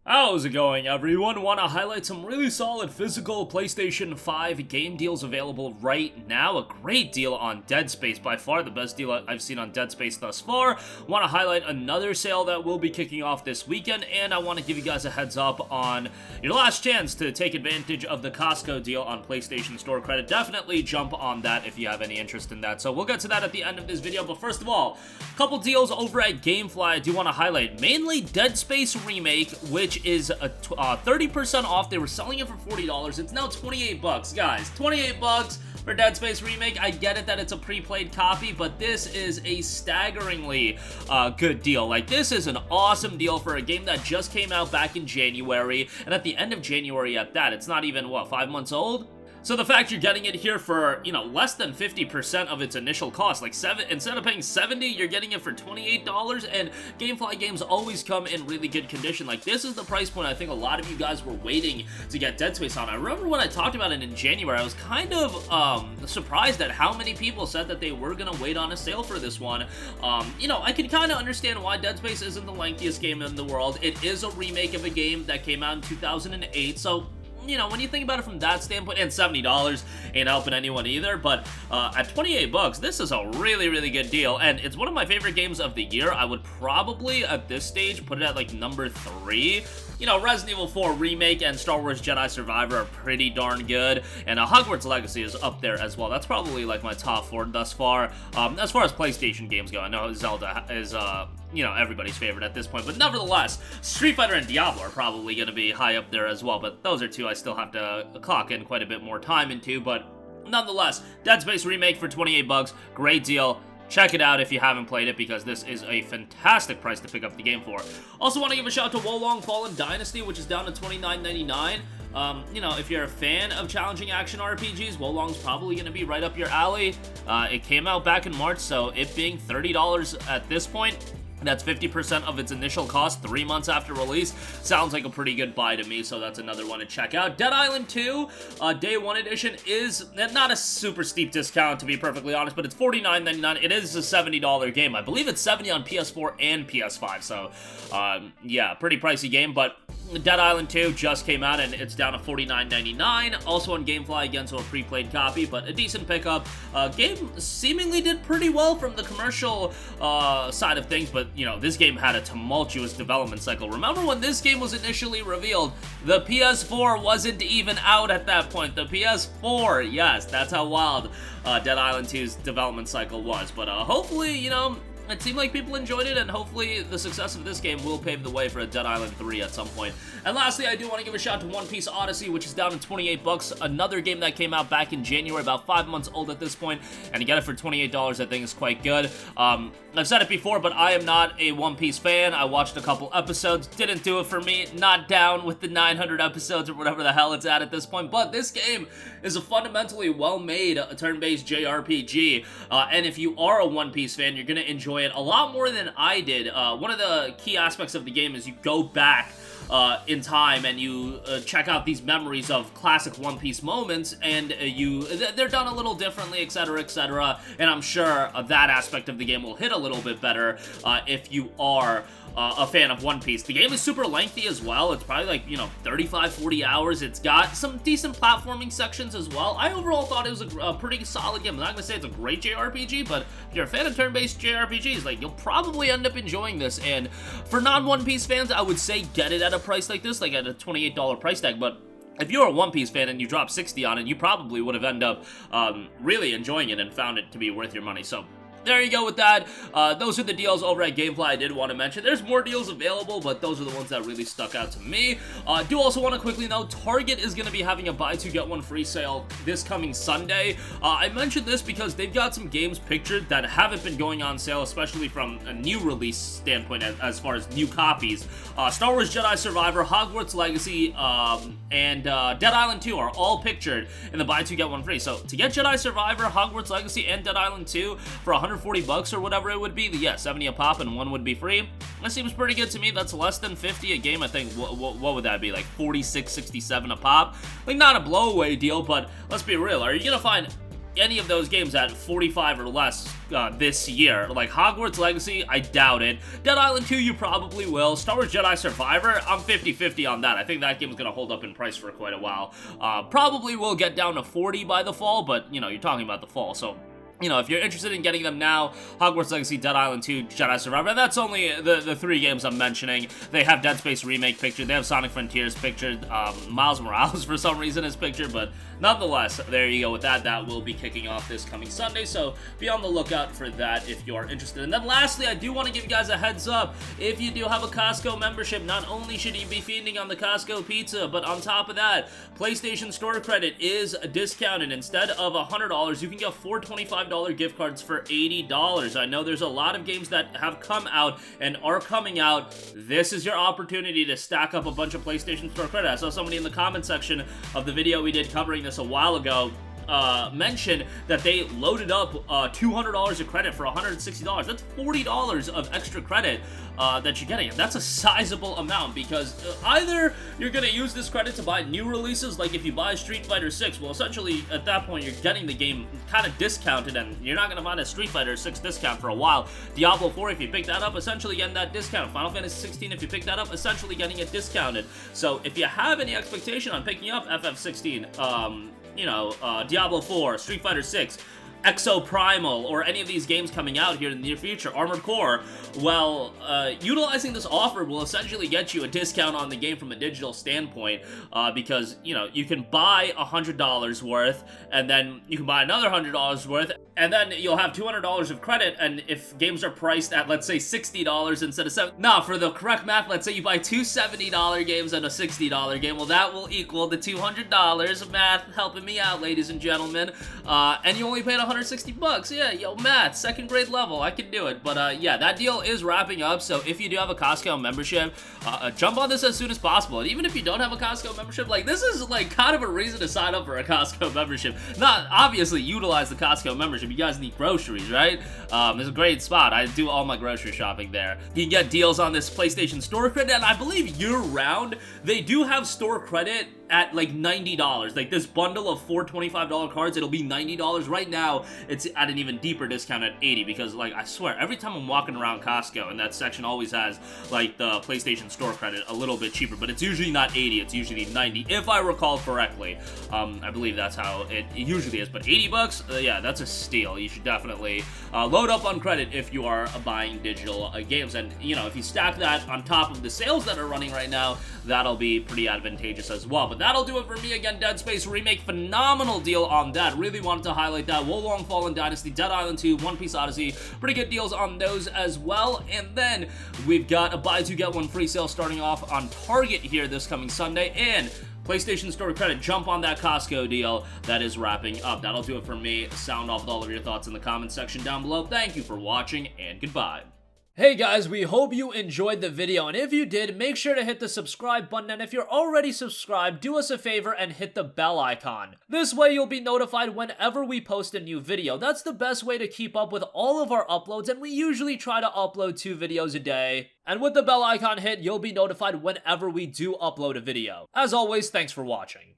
How's it going, everyone? Want to highlight some really solid physical PlayStation 5 game deals available right now. A great deal on Dead Space, by far the best deal I've seen on Dead Space thus far. Want to highlight another sale that will be kicking off this weekend, and I want to give you guys a heads up on your last chance to take advantage of the Costco deal on PlayStation Store credit. Definitely jump on that if you have any interest in that. So we'll get to that at the end of this video, but first of all, a couple deals over at GameFly I do want to highlight. Mainly Dead Space Remake, which is a 30% off. They were selling it for $40. It's now 28 bucks, guys. 28 bucks for Dead Space Remake. I get it that it's a pre-played copy, but this is a staggeringly good deal. Like, this is an awesome deal for a game that just came out back in January, and at the end of January at that. It's not even, what, 5 months old? So the fact you're getting it here for, less than 50% of its initial cost, like instead of paying $70, you're getting it for $28, and GameFly games always come in really good condition. Like, this is the price point I think a lot of you guys were waiting to get Dead Space on. I remember when I talked about it in January, I was kind of surprised at how many people said that they were gonna wait on a sale for this one. I can kind of understand why Dead Space isn't the lengthiest game in the world. It is a remake of a game that came out in 2008, so when you think about it from that standpoint, and $70 ain't helping anyone either, but at 28 bucks, this is a really, really good deal, and it's one of my favorite games of the year. I would probably, at this stage, put it at, like, number 3. Resident Evil 4 Remake and Star Wars Jedi Survivor are pretty darn good, and Hogwarts Legacy is up there as well. That's probably, like, my top 4 thus far. As far as PlayStation games go, I know Zelda is, everybody's favorite at this point, but nevertheless, Street Fighter and Diablo are probably going to be high up there as well, but those are two I still have to clock in quite a bit more time into, but nonetheless, Dead Space Remake for 28 bucks, great deal. Check it out if you haven't played it, because this is a fantastic price to pick up the game for. Also want to give a shout out to Wukong Dynasty, which is down to $29.99. If you're a fan of challenging action RPGs, Wolong's probably going to be right up your alley. It came out back in March, so it being $30 at this point, that's 50% of its initial cost 3 months after release. Sounds like a pretty good buy to me, so that's another one to check out. Dead Island 2, Day 1 Edition is not a super steep discount, to be perfectly honest, but it's $49.99. It is a $70 game. I believe it's $70 on PS4 and PS5, so, yeah, pretty pricey game, but Dead Island 2 just came out, and it's down to $49.99. Also on GameFly again, so a pre-played copy, but a decent pickup. Game seemingly did pretty well from the commercial side of things, but, this game had a tumultuous development cycle. Remember when this game was initially revealed, the PS4 wasn't even out at that point. The PS4, yes, that's how wild Dead Island 2's development cycle was. But hopefully, it seemed like people enjoyed it, and hopefully the success of this game will pave the way for a Dead Island 3 at some point. And lastly, I do want to give a shout out to Piece Odyssey, which is down to 28 bucks. Another game that came out back in January, about 5 months old at this point, and to get it for $28 I think is quite good. I've said it before, but I am not a One Piece fan. I watched a couple episodes, didn't do it for me, not down with the 900 episodes or whatever the hell it's at this point, but this game is a fundamentally well-made turn-based JRPG, and if you are a One Piece fan, you're going to enjoy it a lot more than I did. One of the key aspects of the game is you go back in time and you check out these memories of classic One Piece moments, and they're done a little differently, etc., etc., and I'm sure that aspect of the game will hit a little bit better if you are a fan of One Piece. The game is super lengthy as well. It's probably like, 35, 40 hours. It's got some decent platforming sections as well. I overall thought it was a pretty solid game. I'm not going to say it's a great JRPG, but if you're a fan of turn-based JRPGs, like, you'll probably end up enjoying this. And for non-One Piece fans, I would say get it at a price like this, like at a $28 price tag, but if you're a One Piece fan and you drop $60 on it, you probably would have ended up really enjoying it and found it to be worth your money. So there you go with that. Those are the deals over at GameFly I did want to mention. There's more deals available, but those are the ones that really stuck out to me. Do also want to quickly note, Target is going to be having a buy two get one free sale this coming Sunday. I mentioned this because they've got some games pictured that haven't been going on sale, especially from a new release standpoint as far as new copies. Star Wars Jedi Survivor, Hogwarts Legacy, and Dead Island 2 are all pictured in the buy two get one free. So to get Jedi Survivor, Hogwarts Legacy, and Dead Island 2 for 140 bucks or whatever it would be, yeah, 70 a pop and one would be free. That seems pretty good to me. That's less than 50 a game. I think, what would that be, like 46, 67 a pop? Like, not a blow away deal, but let's be real. Are you gonna find any of those games at 45 or less this year. Like Hogwarts Legacy, I doubt it. Dead Island 2, you probably will. Star Wars Jedi Survivor, I'm 50-50 on that. I think that game is going to hold up in price for quite a while. Probably will get down to 40 by the fall, but, you know, you're talking about the fall, so... You know, if you're interested in getting them now, Hogwarts Legacy, Dead Island 2, Jedi Survivor, that's only the 3 games I'm mentioning. They have Dead Space Remake pictured, they have Sonic Frontiers pictured, Miles Morales for some reason is pictured, but nonetheless, there you go with that. That will be kicking off this coming Sunday, so be on the lookout for that if you're interested. And then lastly, I do want to give you guys a heads up. If you do have a Costco membership, not only should you be feeding on the Costco pizza, but on top of that, PlayStation Store credit is discounted. Instead of $100, you can get $425 gift cards for $80. I know there's a lot of games that have come out and are coming out. This is your opportunity to stack up a bunch of PlayStation Store credit. I saw somebody in the comment section of the video we did covering this a while ago mention that they loaded up $200 of credit for $160. That's $40 of extra credit that you're getting. And that's a sizable amount because either you're going to use this credit to buy new releases, like if you buy Street Fighter 6, well, essentially at that point you're getting the game kind of discounted and you're not going to find a Street Fighter 6 discount for a while. Diablo 4, if you pick that up, essentially getting that discount. Final Fantasy 16, if you pick that up, essentially getting it discounted. So if you have any expectation on picking up FF16, you know, Diablo 4, Street Fighter 6, Exo Primal, or any of these games coming out here in the near future, Armored Core, well, utilizing this offer will essentially get you a discount on the game from a digital standpoint, because, you know, you can buy $100 worth, and then you can buy another $100 worth, and then you'll have $200 of credit, and if games are priced at, let's say, $60 instead of $70, nah, for the correct math, let's say you buy two $70 games and a $60 game, well, that will equal the $200, math helping me out, ladies and gentlemen, and you only paid $160. Yeah, yo, math, second grade level, I can do it. But yeah, that deal is wrapping up, so if you do have a Costco membership, jump on this as soon as possible. And even if you don't have a Costco membership, like, this is like kind of a reason to sign up for a Costco membership. Not obviously utilize the Costco membership. You guys need groceries, right? It's a great spot. I do all my grocery shopping there. You can get deals on this PlayStation Store credit, and I believe year-round they do have store credit at like $90. Like this bundle of four $25 cards, it'll be $90. Right now, it's at an even deeper discount at $80 because, like, I swear, every time I'm walking around Costco, and that section always has, like, the PlayStation Store credit a little bit cheaper, but it's usually not $80, it's usually $90, if I recall correctly. I believe that's how it usually is, but $80, yeah, that's a steal. You should definitely load up on credit if you are buying digital games, and, you know, if you stack that on top of the sales that are running right now, that'll be pretty advantageous as well. But that'll do it for me. Again, Dead Space Remake, phenomenal deal on that. Really wanted to highlight that. Wukong Dynasty, Dead Island 2, Piece Odyssey, pretty good deals on those as well. And then we've got a buy two get one free sale starting off on Target here this coming Sunday, and PlayStation Store credit, jump on that Costco deal that is wrapping up. That'll do it for me. Sound off with all of your thoughts in the comments section down below. Thank you for watching, and goodbye. Hey guys, we hope you enjoyed the video, and if you did, make sure to hit the subscribe button, and if you're already subscribed, do us a favor and hit the bell icon. This way you'll be notified whenever we post a new video. That's the best way to keep up with all of our uploads, and we usually try to upload 2 videos a day. And with the bell icon hit, you'll be notified whenever we do upload a video. As always, thanks for watching.